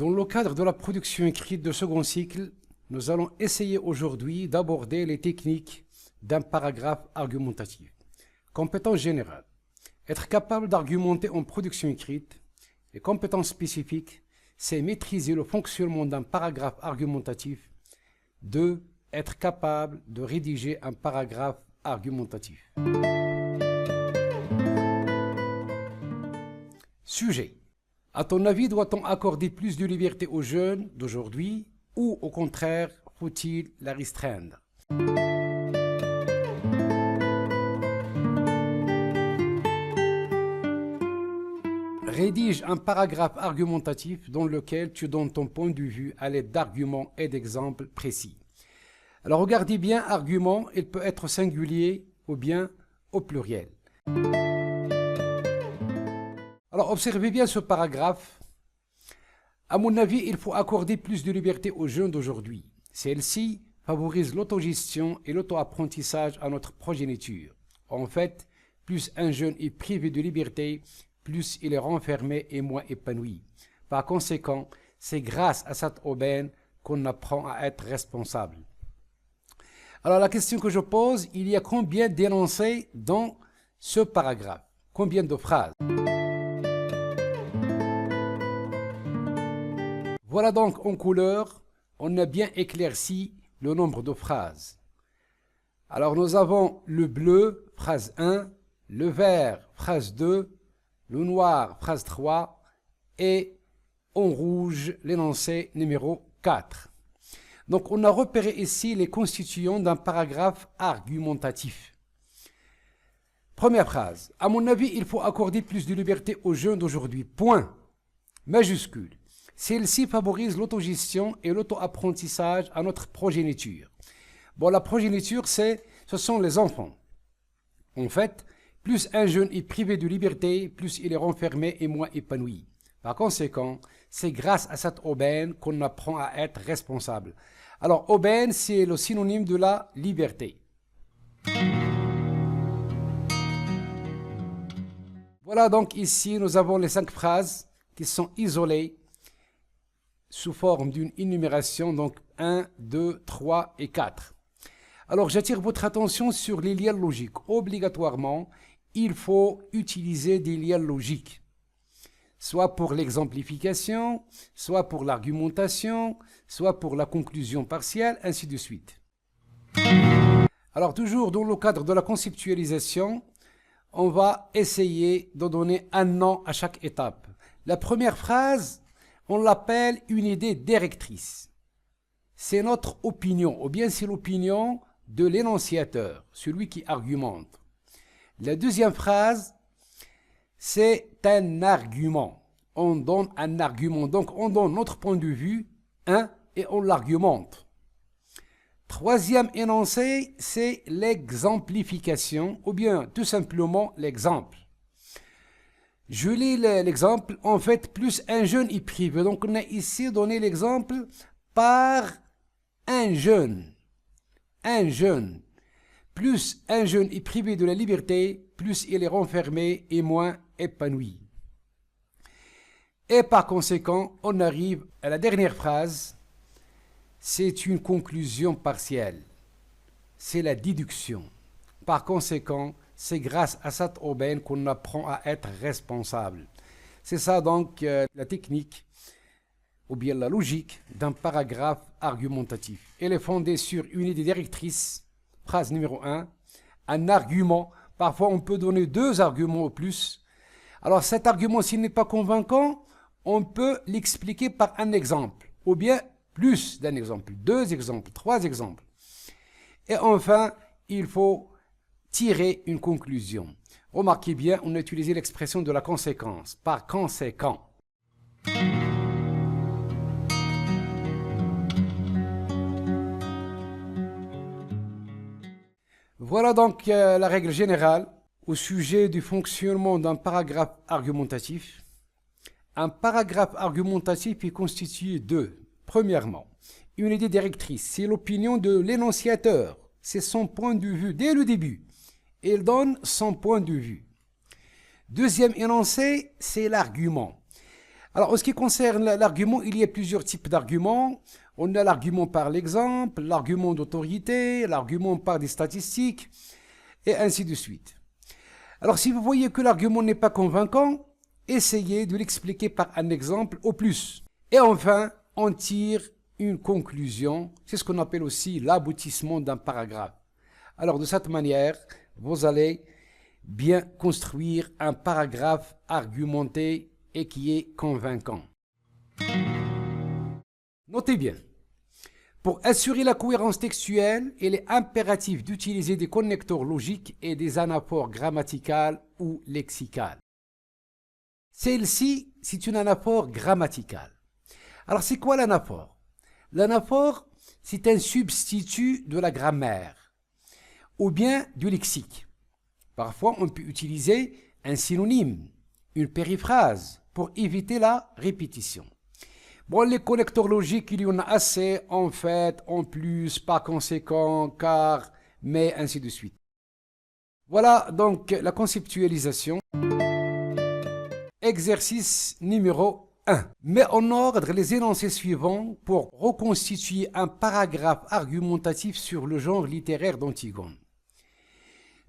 Dans le cadre de la production écrite de second cycle, nous allons essayer aujourd'hui d'aborder les techniques d'un paragraphe argumentatif. Compétence générale. Être capable d'argumenter en production écrite. Les compétences spécifiques, c'est maîtriser le fonctionnement d'un paragraphe argumentatif. 2. Être capable de rédiger un paragraphe argumentatif. Sujet. À ton avis, doit-on accorder plus de liberté aux jeunes d'aujourd'hui ou au contraire, faut-il la restreindre? Rédige un paragraphe argumentatif dans lequel tu donnes ton point de vue à l'aide d'arguments et d'exemples précis. Alors regardez bien, argument, il peut être singulier ou bien au pluriel. Alors observez bien ce paragraphe. À mon avis, il faut accorder plus de liberté aux jeunes d'aujourd'hui. Celle-ci favorise l'autogestion et l'auto-apprentissage à notre progéniture. En fait, plus un jeune est privé de liberté, plus il est renfermé et moins épanoui. Par conséquent, c'est grâce à cette aubaine qu'on apprend à être responsable. Alors la question que je pose, il y a combien d'énoncés dans ce paragraphe? Combien de phrases? Voilà donc en couleur, on a bien éclairci le nombre de phrases. Alors nous avons le bleu, phrase 1, le vert, phrase 2, le noir, phrase 3 et en rouge, l'énoncé numéro 4. Donc on a repéré ici les constituants d'un paragraphe argumentatif. Première phrase. À mon avis, il faut accorder plus de liberté aux jeunes d'aujourd'hui. Point. Majuscule. Celle-ci favorise l'autogestion et l'auto-apprentissage à notre progéniture. Bon, la progéniture, ce sont les enfants. En fait, plus un jeune est privé de liberté, plus il est renfermé et moins épanoui. Par conséquent, c'est grâce à cette aubaine qu'on apprend à être responsable. Alors, aubaine, c'est le synonyme de la liberté. Voilà donc ici, nous avons les 5 phrases qui sont isolées sous forme d'une énumération, donc 1, 2, 3 et 4. Alors, j'attire votre attention sur les liens logiques. Obligatoirement, il faut utiliser des liens logiques, soit pour l'exemplification, soit pour l'argumentation, soit pour la conclusion partielle, ainsi de suite. Alors, toujours dans le cadre de la conceptualisation, on va essayer de donner un nom à chaque étape. La première phrase, on l'appelle une idée directrice. C'est notre opinion, ou bien c'est l'opinion de l'énonciateur, celui qui argumente. La deuxième phrase, c'est un argument. On donne un argument, donc on donne notre point de vue, et on l'argumente. Troisième énoncé, c'est l'exemplification, ou bien tout simplement l'exemple. Je lis l'exemple, en fait, plus un jeune est privé. Donc, on a ici donné l'exemple par un jeune. Un jeune. Plus un jeune est privé de la liberté, plus il est renfermé et moins épanoui. Et par conséquent, on arrive à la dernière phrase. C'est une conclusion partielle. C'est la déduction. Par conséquent, c'est grâce à cette aubaine qu'on apprend à être responsable. C'est ça donc la technique ou bien la logique d'un paragraphe argumentatif. Elle est fondée sur une idée directrice, phrase numéro 1, un argument. Parfois, on peut donner 2 arguments au plus. Alors cet argument, s'il n'est pas convaincant, on peut l'expliquer par un exemple ou bien plus d'un exemple, 2 exemples, 3 exemples. Et enfin, il faut tirer une conclusion. Remarquez bien, on a utilisé l'expression de la conséquence. Par conséquent. Voilà donc la règle générale au sujet du fonctionnement d'un paragraphe argumentatif. Un paragraphe argumentatif est constitué de, premièrement, une idée directrice. C'est l'opinion de l'énonciateur. C'est son point de vue dès le début. Il donne son point de vue. Deuxième énoncé, c'est l'argument. Alors, en ce qui concerne l'argument, il y a plusieurs types d'arguments. On a l'argument par l'exemple, l'argument d'autorité, l'argument par des statistiques, et ainsi de suite. Alors, si vous voyez que l'argument n'est pas convaincant, essayez de l'expliquer par un exemple au plus. Et enfin, on tire une conclusion. C'est ce qu'on appelle aussi l'aboutissement d'un paragraphe. Alors, de cette manière, vous allez bien construire un paragraphe argumenté et qui est convaincant. Notez bien, pour assurer la cohérence textuelle, il est impératif d'utiliser des connecteurs logiques et des anaphores grammaticales ou lexicales. Celle-ci, c'est une anaphore grammaticale. Alors, c'est quoi l'anaphore? L'anaphore, c'est un substitut de la grammaire ou bien du lexique. Parfois, on peut utiliser un synonyme, une périphrase, pour éviter la répétition. Bon, les connecteurs logiques, il y en a assez, en fait, en plus, par conséquent, car, mais, ainsi de suite. Voilà donc la conceptualisation. Exercice numéro 1. Mets en ordre les énoncés suivants pour reconstituer un paragraphe argumentatif sur le genre littéraire d'Antigone.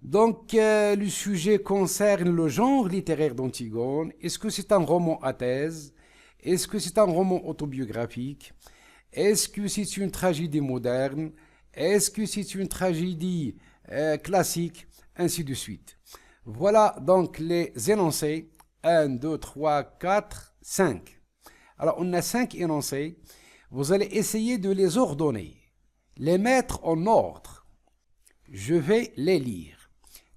Donc, le sujet concerne le genre littéraire d'Antigone. Est-ce que c'est un roman à thèse? Est-ce que c'est un roman autobiographique? Est-ce que c'est une tragédie moderne? Est-ce que c'est une tragédie classique? Ainsi de suite. Voilà donc les énoncés. 1, 2, 3, 4, 5. Alors, on a 5 énoncés. Vous allez essayer de les ordonner, les mettre en ordre. Je vais les lire.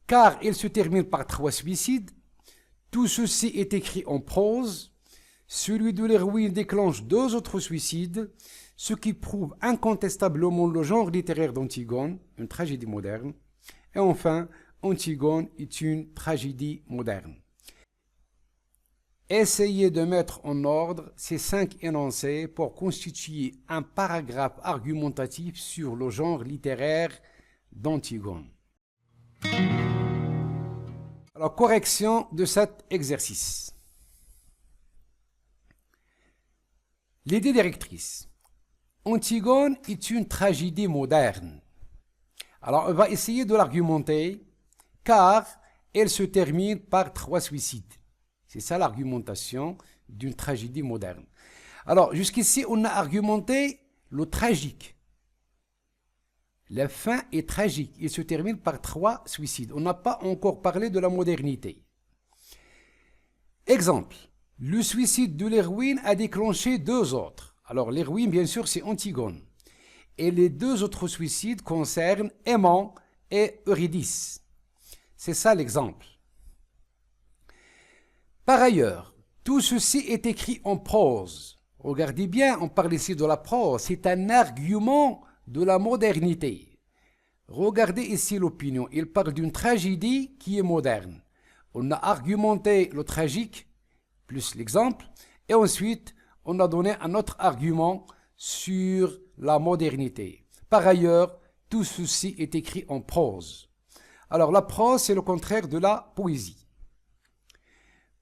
Car il se termine par 3 suicides. Tout ceci est écrit en prose. Celui de l'héroïne déclenche 2 autres suicides, ce qui prouve incontestablement le genre littéraire d'Antigone, une tragédie moderne. Et enfin, Antigone est une tragédie moderne. Essayez de mettre en ordre ces 5 énoncés pour constituer un paragraphe argumentatif sur le genre littéraire d'Antigone. Alors, correction de cet exercice. L'idée directrice. Antigone est une tragédie moderne. Alors, on va essayer de l'argumenter, car elle se termine par 3 suicides. C'est ça l'argumentation d'une tragédie moderne. Alors, jusqu'ici, on a argumenté le tragique. La fin est tragique. Il se termine par 3 suicides. On n'a pas encore parlé de la modernité. Exemple. Le suicide de l'héroïne a déclenché 2 autres. Alors, l'héroïne, bien sûr, c'est Antigone. Et les 2 autres suicides concernent Aimant et Eurydice. C'est ça l'exemple. Par ailleurs, tout ceci est écrit en prose. Regardez bien, on parle ici de la prose. C'est un argument de la modernité. Regardez ici l'opinion. Il parle d'une tragédie qui est moderne. On a argumenté le tragique, plus l'exemple, et ensuite, on a donné un autre argument sur la modernité. Par ailleurs, tout ceci est écrit en prose. Alors, la prose, c'est le contraire de la poésie.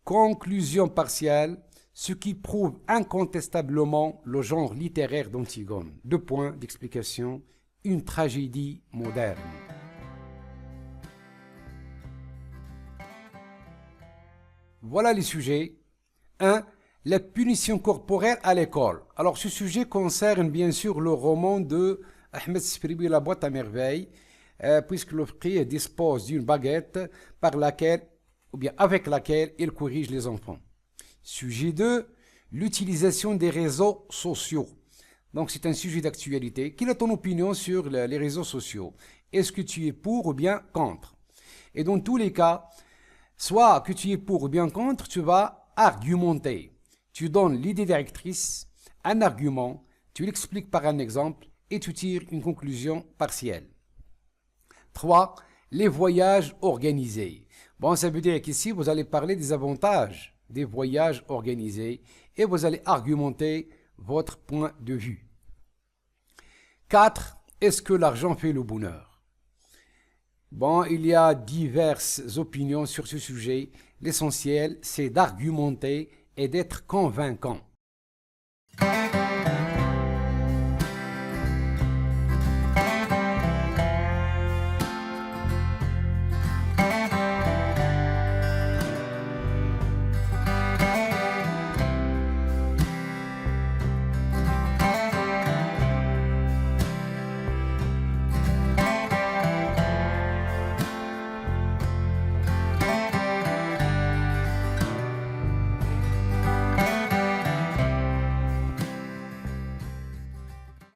Conclusion partielle, ce qui prouve incontestablement le genre littéraire d'Antigone. 2 points d'explication, une tragédie moderne. Voilà les sujets. 1. La punition corporelle à l'école. Alors, ce sujet concerne bien sûr le roman de Ahmed Sefribi, La boîte à merveilles, puisque le faqih dispose d'une baguette par laquelle, ou bien avec laquelle il corrige les enfants. Sujet 2, l'utilisation des réseaux sociaux. Donc, c'est un sujet d'actualité. Quelle est ton opinion sur les réseaux sociaux? Est-ce que tu es pour ou bien contre? Et dans tous les cas, soit que tu es pour ou bien contre, tu vas argumenter. Tu donnes l'idée directrice, un argument, tu l'expliques par un exemple et tu tires une conclusion partielle. 3. Les voyages organisés. Bon, ça veut dire qu'ici, vous allez parler des avantages des voyages organisés et vous allez argumenter votre point de vue. 4. Est-ce que l'argent fait le bonheur? Bon, il y a diverses opinions sur ce sujet. L'essentiel, c'est d'argumenter et d'être convaincant.